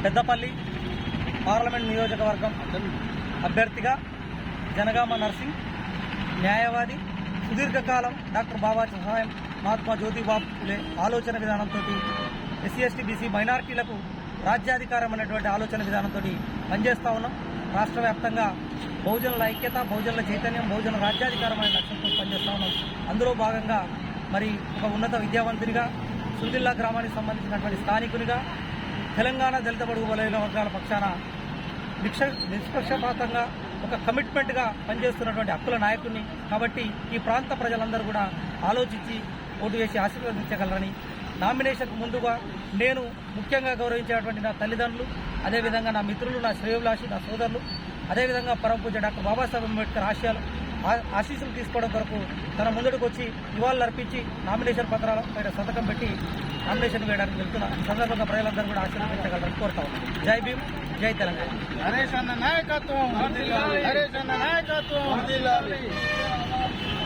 Peddapalli parliament నియోజకవర్గం అభ్యర్థిగా Janagama nursing న్యాయవాది, సుదీర్ఘకాలం డాక్టర్ బాబాసాహెబ్ సహాయం మహాత్మా జ్యోతిబా ఫులే ఆలోచన విధానంతో ఎస్సీ ఎస్టీ బీసీ మైనారిటీలకు రాజ్యాధికారం అనేటువంటి ఆలోచన విధానంతో పనిచేస్తూ ఉన్నాం. రాష్ట్ర వ్యాప్తంగా బహుజనుల ఐక్యత, బహుజనుల చైతన్యం, బహుజన రాజ్యాధికారం అనే లక్ష్యంతో పనిచేస్తూ ఉన్నాం. అందులో భాగంగా మరి ఒక ఉన్నత విద్యావంతునిగా, సుల్దిల్లా గ్రామానికి సంబంధించినటువంటి స్థానికునిగా, తెలంగాణ దళిత బడుగు బలైన వర్గాల పక్షాన నిష్పక్షపాతంగా ఒక కమిట్మెంట్గా పనిచేస్తున్నటువంటి హక్కుల నాయకుడిని. కాబట్టి ఈ ప్రాంత ప్రజలందరూ కూడా ఆలోచించి ఓటు వేసి ఆశీర్వదించగలరని, నామినేషన్కు ముందుగా నేను ముఖ్యంగా గౌరవించేటువంటి నా తల్లిదండ్రులు, అదేవిధంగా నా మిత్రులు, నా శ్రేయోభిలాషి, నా సోదరులు, అదేవిధంగా పరమ పూజ్య డాక్టర్ బాబాసాహెబ్ అంబేద్కర్ ఆశీస్సులు తీసుకోవడం కొరకు తన ముందుకు వచ్చి నివాళులు అర్పించి నామినేషన్ పత్రాల పైన సంతకం పెట్టి నామినేషన్ వేయడానికి వెళ్తున్న ఈ సందర్భంగా ప్రజలందరూ కూడా ఆశీర్వదించగలరని కోరుతా ఉన్నాం. జై భీమ్, జై తెలంగాణ. హరీష్ అన్న నాయకత్వం.